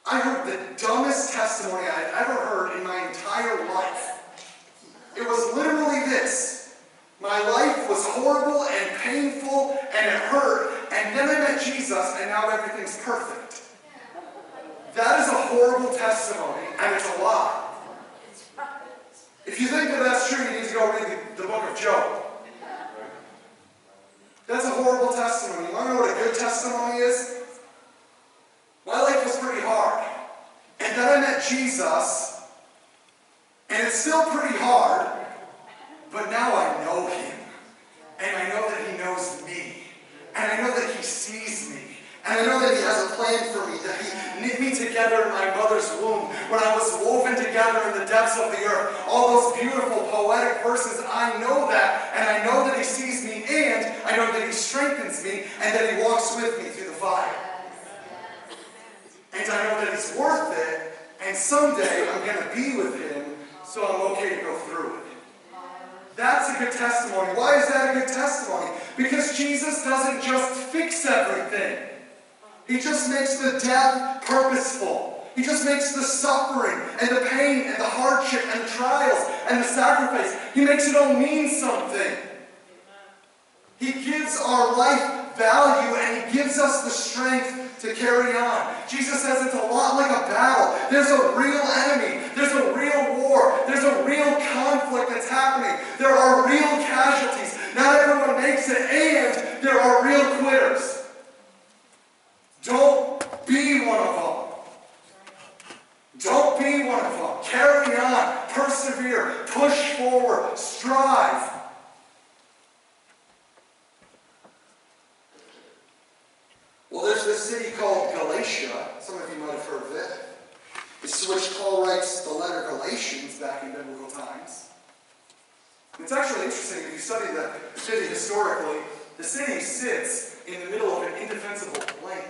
I heard the dumbest testimony I've ever heard in my entire life. It was literally this. My life was horrible and painful and it hurt, and then I met Jesus and now everything's perfect. That is a horrible testimony, and it's a lie. If you think that that's true, you need to go read the book of Job. That's a horrible testimony. You want to know what a good testimony is? My life was pretty hard. And then I met Jesus, and it's still pretty hard, but now I know him. And I know that he knows me. And I know that he sees me. And I know that he has a plan for me, that he knit me together in my mother's womb when I was woven together in the depths of the earth. All those beautiful poetic verses, I know that, and I know that he sees me, and I know that he strengthens me, and that he walks with me through the fire. And I know that he's worth it, and someday I'm going to be with him, so I'm okay to go through it. That's a good testimony. Why is that a good testimony? Because Jesus doesn't just fix everything. He just makes the death purposeful. He just makes the suffering and the pain and the hardship and the trials and the sacrifice. He makes it all mean something. He gives our life value, and he gives us the strength to carry on. Jesus says it's a lot like a battle. There's a real enemy. There's a real war. There's a There are real casualties. Not everyone makes it, and there are real quitters. Don't be one of them. Don't be one of them. Carry on. Persevere. Push forward. Strive. Well, there's this city called Galatia. Some of you might have heard of it. It's to which Paul writes the letter Galatians back in biblical times. It's actually interesting if you study the city historically. The city sits in the middle of an indefensible plain.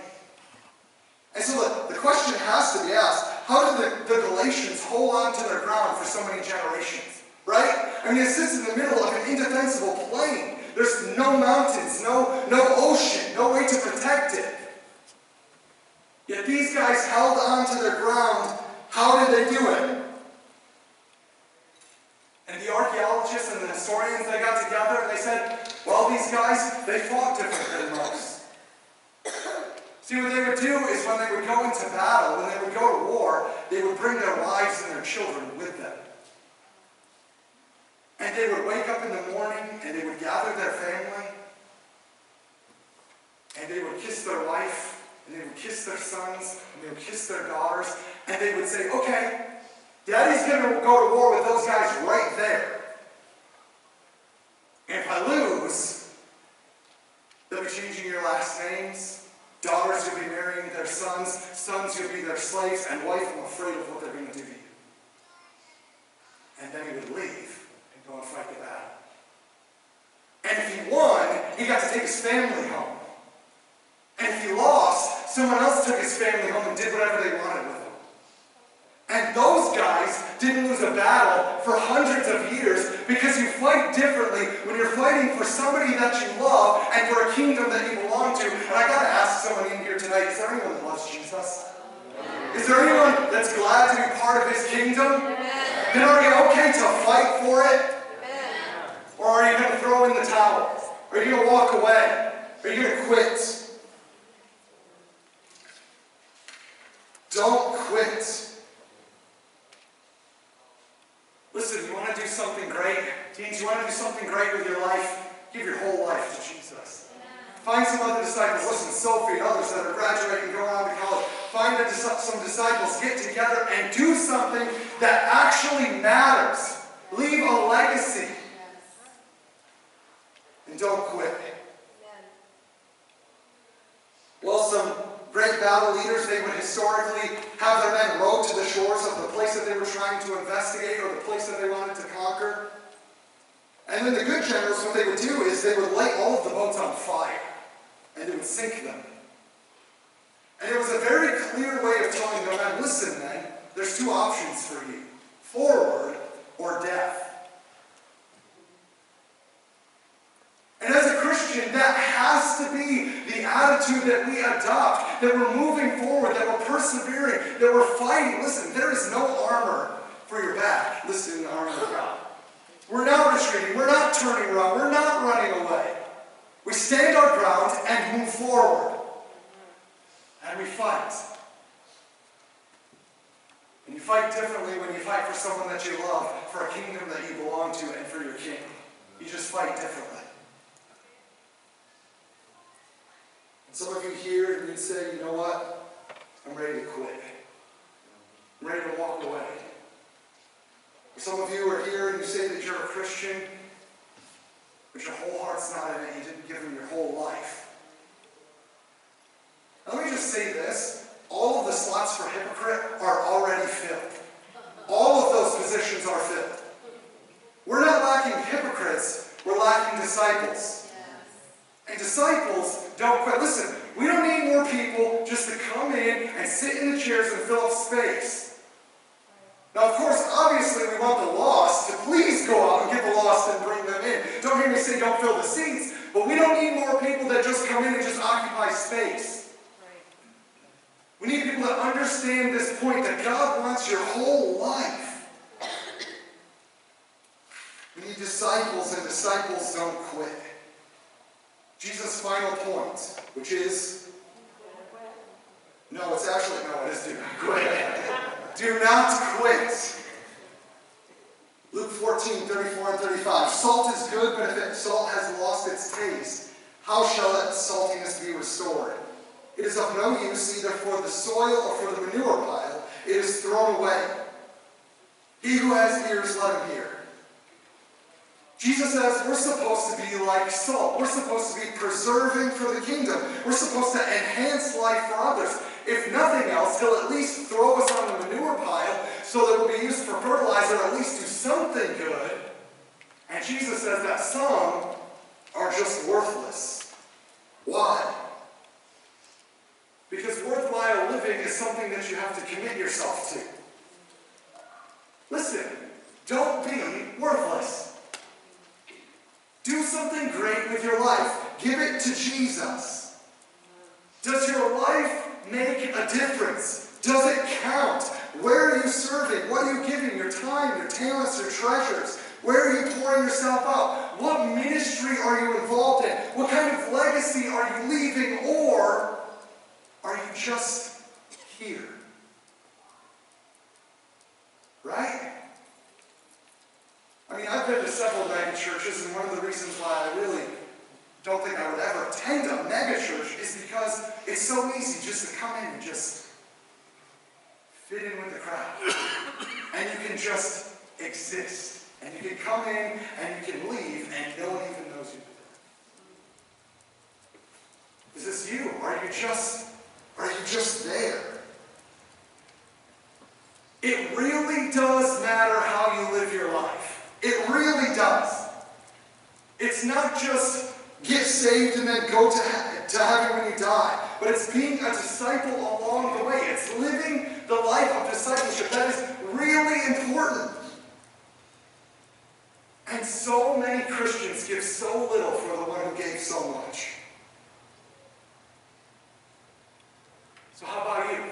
And so the question has to be asked, how did the Galatians hold on to their ground for so many generations? Right? I mean, it sits in the middle of an indefensible plain. There's no mountains, no ocean, no way to protect it. Yet these guys held on to their ground. How did they do it? And the archaeologists and the historians, they got together and they said, well, these guys, they fought different than most. See, what they would do is when they would go into battle, when they would go to war, they would bring their wives and their children with them. And they would wake up in the morning and they would gather their family and they would kiss their wife and they would kiss their sons and they would kiss their daughters and they would say, okay, Daddy's going to go to war with those guys right there. And if I lose, they'll be changing your last names. Daughters, you'll be marrying their sons. Sons, you'll be their slaves. And wife, I'm afraid of what they're going to do to you. And then he would leave and go and fight the battle. And if he won, he got to take his family home. And if he lost, someone else took his family home and did whatever they wanted with him. And those guys didn't lose a battle for hundreds of years because you fight differently when you're fighting for somebody that you love and for a kingdom that you belong to. And I got to ask someone in here tonight, is there anyone that loves Jesus? Is there anyone that's glad to be part of his kingdom? Then are you okay to fight for it? Or are you going to throw in the towel? Are you going to walk away? Are you going to quit? Don't quit. Listen, you want to do something great? Teens, you want to do something great with your life? Give your whole life to Jesus. Find some other disciples. Listen, Sophie and others that are graduating, going on to college. Find some disciples, get together and do something that actually matters. Leave a legacy. And don't quit. Well, some great battle leaders, they would historically have their men row to the shores of the place that they were trying to investigate or the place that they wanted to conquer. And then the good generals, what they would do is they would light all of the boats on fire and they would sink them. And it was a very clear way of telling them, men, listen, men, there's two options for you, forward or death. And as a Christian, that has to be the attitude that we adopt, that we're moving forward, that we're persevering, that we're fighting. Listen, there is no armor for your back. Listen, the armor of God. We're not retreating. We're not turning around. We're not running away. We stand our ground and move forward. And we fight. And you fight differently when you fight for someone that you love, for a kingdom that you belong to, and for your king. You just fight differently. Some of you here, and you'd say, you know what? I'm ready to quit. I'm ready to walk away. Or some of you are here and you say that you're a Christian, but your whole heart's not in it. You didn't give him your whole life. Now, let me just say this. All of the slots for hypocrite are already filled. All of those positions are filled. We're not lacking hypocrites. We're lacking disciples. And disciples don't quit. Listen, we don't need more people just to come in and sit in the chairs and fill up space. Now, of course, obviously we want the lost to please go out and get the lost and bring them in. Don't hear me say don't fill the seats, but we don't need more people that just come in and just occupy space. We need people that understand this point that God wants your whole life. We need disciples, and disciples don't quit. Jesus' final point, which is, no, it's actually, no, it is do not quit. Do not quit. Luke 14, 34 and 35. Salt is good, but if salt has lost its taste, how shall its saltiness be restored? It is of no use either for the soil or for the manure pile. It is thrown away. He who has ears, let him hear. Jesus says we're supposed to be like salt. We're supposed to be preserving for the kingdom. We're supposed to enhance life for others. If nothing else, he'll at least throw us on the manure pile so that we'll be used for fertilizer, or at least do something good. And Jesus says that some are just worthless. Why? Because worthwhile living is something that you have to commit yourself to. Listen, don't be worthless. Do something great with your life. Give it to Jesus. Does your life make a difference? Does it count? Where are you serving? What are you giving? Your time, your talents, your treasures. Where are you pouring yourself out? What ministry are you involved in? What kind of legacy are you leaving? Or are you just here? Right? I mean, I've been to several mega churches, and one of the reasons why I really don't think I would ever attend a mega church is because it's so easy just to come in and just fit in with the crowd. And you can just exist. And you can come in and you can leave and no one even knows you. Is this you? Are you just there? It really does matter how you live your life. It really does. It's not just get saved and then go to heaven when you die, but it's being a disciple along the way. It's living the life of discipleship. That is really important. And so many Christians give so little for the one who gave so much. So how about you?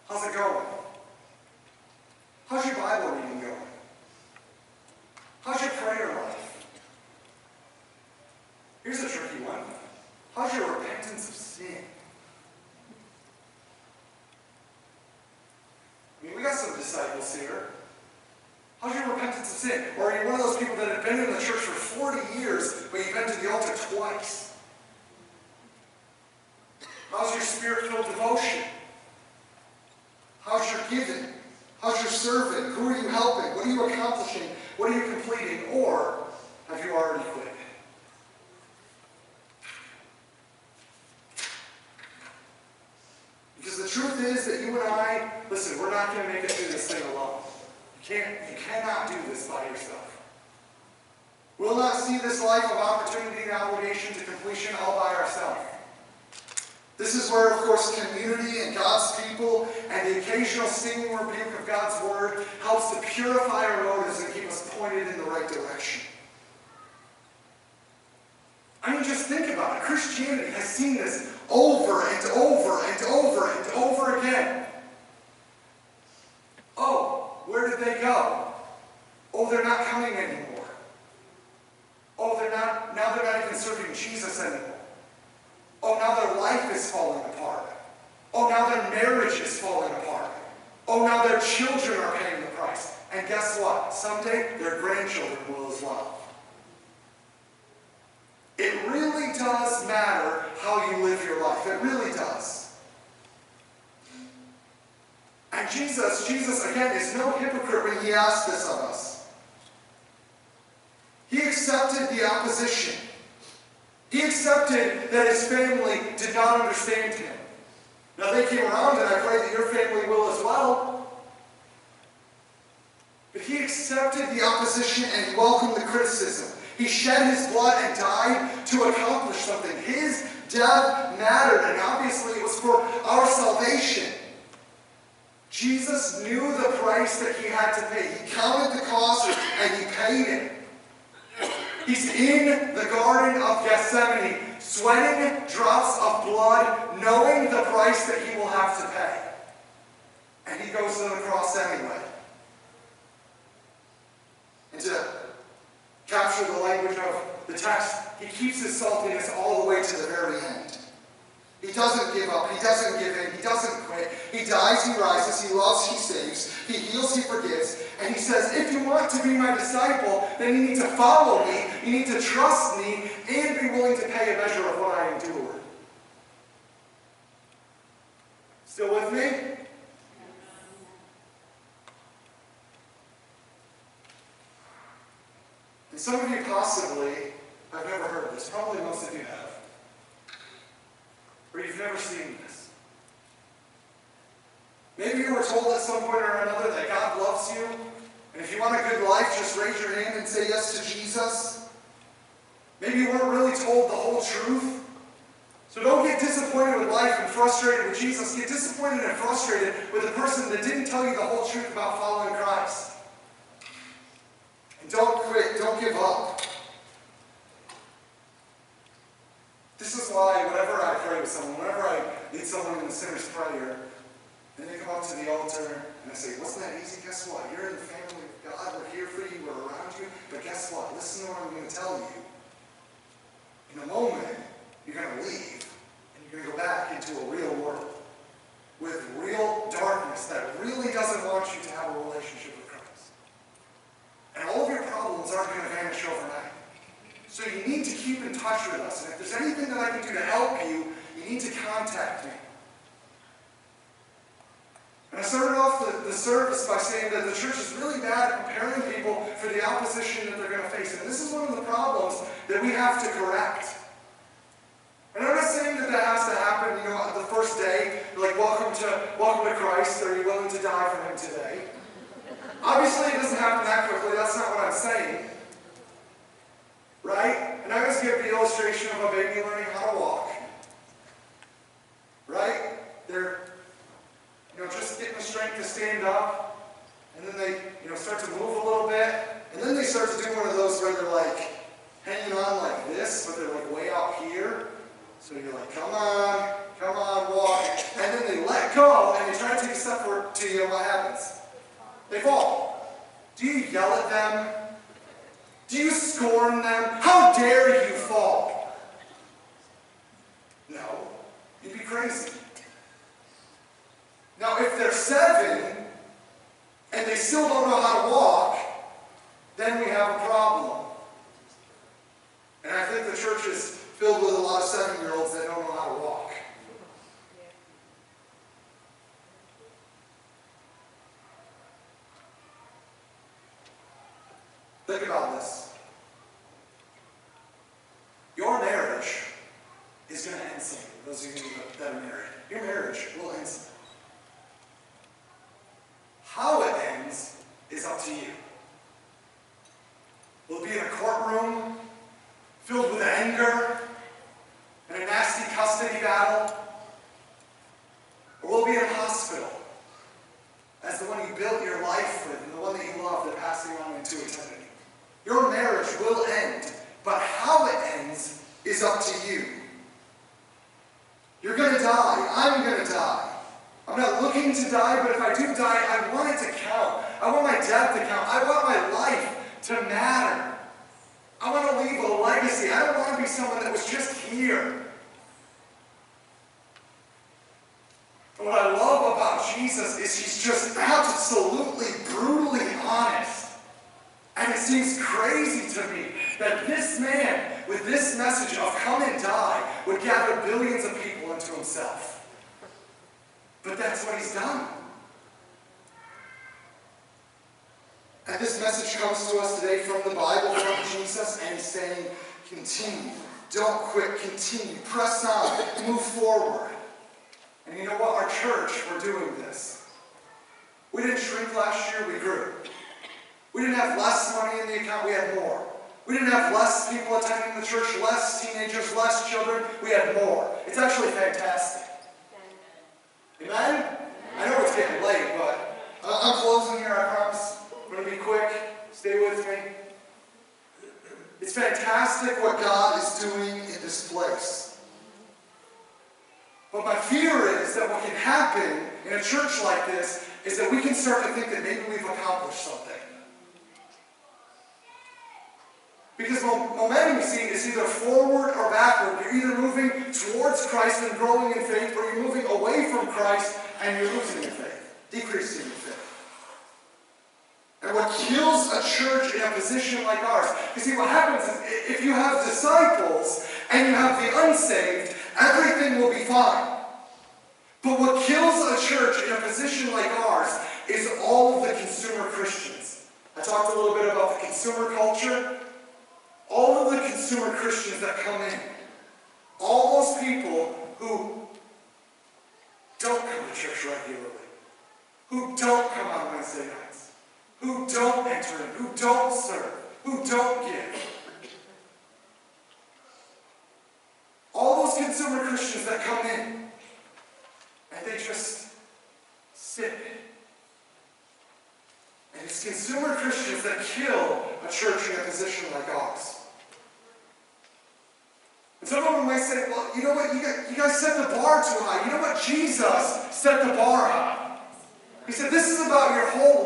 How's it going? How's your Bible reading going? How's your prayer life? Here's a tricky one. How's your repentance of sin? I mean, we got some disciples here. How's your repentance of sin? Or are you one of those people that have been in the church for 40 years, but you've been to the altar twice? How's your spirit-filled devotion? How's your giving? How's your serving? Who are you helping? What are you accomplishing? What are you completing? Or have you already quit? Because the truth is that you and I, listen, we're not going to make it through this thing alone. You cannot do this by yourself. We'll not see this life of opportunity and obligation to completion all by ourselves. This is where, of course, community and God's people and the occasional stinging rebuke of God's word helps to purify our motives and keep us pointed in the right direction. I mean, just think about it. Christianity has seen this over and over and over and over again. Oh, where did they go? Oh, they're not coming anymore. Oh, now they're not even serving Jesus anymore. Oh, now their life is falling apart. Oh, now their marriage is falling apart. Oh, now their children are paying the price. And guess what? Someday their grandchildren will as well. It really does matter how you live your life. It really does. And Jesus, again, is no hypocrite when he asks this of us. He accepted the opposition. He accepted that his family did not understand him. Now they came around, and I pray that your family will as well. But he accepted the opposition and he welcomed the criticism. He shed his blood and died to accomplish something. His death mattered, and obviously it was for our salvation. Jesus knew the price that he had to pay. He counted the cost and he paid it. He's in the Garden of Gethsemane, sweating drops of blood, knowing the price that he will have to pay. And he goes to the cross anyway. And to capture the language of the text, he keeps his saltiness all the way to the very end. He doesn't give up. He doesn't give in. He doesn't quit. He dies, he rises, he loves, he saves, he heals, he forgives. And he says, if you want to be my disciple, then you need to follow me, you need to trust me, and be willing to pay a measure of what I endured. Still with me? And some of you possibly have never heard this. Probably most of you have. Or you've never seen this. Maybe you were told at some point or another that God loves you, and if you want a good life, just raise your hand and say yes to Jesus. Maybe you weren't really told the whole truth. So don't get disappointed with life and frustrated with Jesus. Get disappointed and frustrated with a person that didn't tell you the whole truth about following Christ. And don't quit. Don't give up. This is why whenever I pray with someone, whenever I lead someone in the sinner's prayer, and they come up to the altar, and I say, wasn't that easy? Guess what? You're in the family of God. We're here for you. We're around you. But guess what? Listen to what I'm going to tell you. In a moment, you're going to leave, and you're going to go back into a real world with real darkness that really doesn't want you to have a relationship with Christ. And all of your problems aren't going to vanish overnight. So you need to keep in touch with us. And if there's anything that I can do to help you, you need to contact me. And I started off the service by saying that the church is really bad at preparing people for the opposition that they're going to face. And this is one of the problems that we have to correct. And I'm not saying that that has to happen, the first day, like, welcome to Christ, are you willing to die for him today? Obviously, it doesn't happen that quickly. That's not what I'm saying. Right? And I always give the illustration of a baby learning how to walk. Right? They're, just getting the strength to stand up. And then they, start to move a little bit. And then they start to do one of those where they're like hanging on like this, but they're like way out here. So you're like, come on, walk. And then they let go, and they try to take a step forward to you, and what happens? They fall. Do you yell at them? Do you scorn them? How dare you fall? No. You'd be crazy. Now, if they're 7, and they still don't know how to walk, then we have a problem. And I think the church is filled with a lot of 7-year-olds that don't know how to walk. Think about this. Your marriage is going to end soon. Those of you that are married, your marriage will end soon. How it ends is up to you. Will it be in a courtroom filled with anger and a nasty custody battle? Or will it be in a hospital as the one you built your life with and the one that you love that passing on into eternity? Your marriage will end, but how it ends is up to you. You're going to die. I'm going to die. I'm not looking to die, but if I do die, I want it to count. I want my death to count. I want my life to matter. I want to leave a legacy. I don't want to be someone that was just here. And what I love about Jesus is he's just absolutely, brutally honest. And it seems crazy to me that this man, with this message of come and die, would gather billions of people into himself. But that's what he's done. And this message comes to us today from the Bible, from Jesus, and he's saying, continue. Don't quit. Continue. Press on. Move forward. And you know what? Our church, we're doing this. We didn't shrink last year. We grew. We didn't have less money in the account. We had more. We didn't have less people attending the church, less teenagers, less children. We had more. It's actually fantastic. Amen? I know it's getting late, but I'm closing here, I promise. I'm going to be quick. Stay with me. It's fantastic what God is doing in this place. But my fear is that what can happen in a church like this is that we can start to think that maybe we've accomplished something. Because momentum, you see, is either forward or backward. You're either moving towards Christ and growing in faith, or you're moving away from Christ and you're losing your faith, decreasing your faith. And what kills a church in a position like ours, you see what happens is if you have disciples and you have the unsaved, everything will be fine. But what kills a church in a position like ours is all of the consumer Christians. I talked a little bit about the consumer culture. All of the consumer Christians that come in, all those people who don't come to church regularly, who don't come on Wednesday nights, who don't enter in, who don't serve, who don't give. All those consumer Christians that come in, and they just sit. And it's consumer Christians that kill a church in a position like ours. And some of them might say, well, you know what, you guys set the bar too high. You know what, Jesus set the bar high. He said, this is about your whole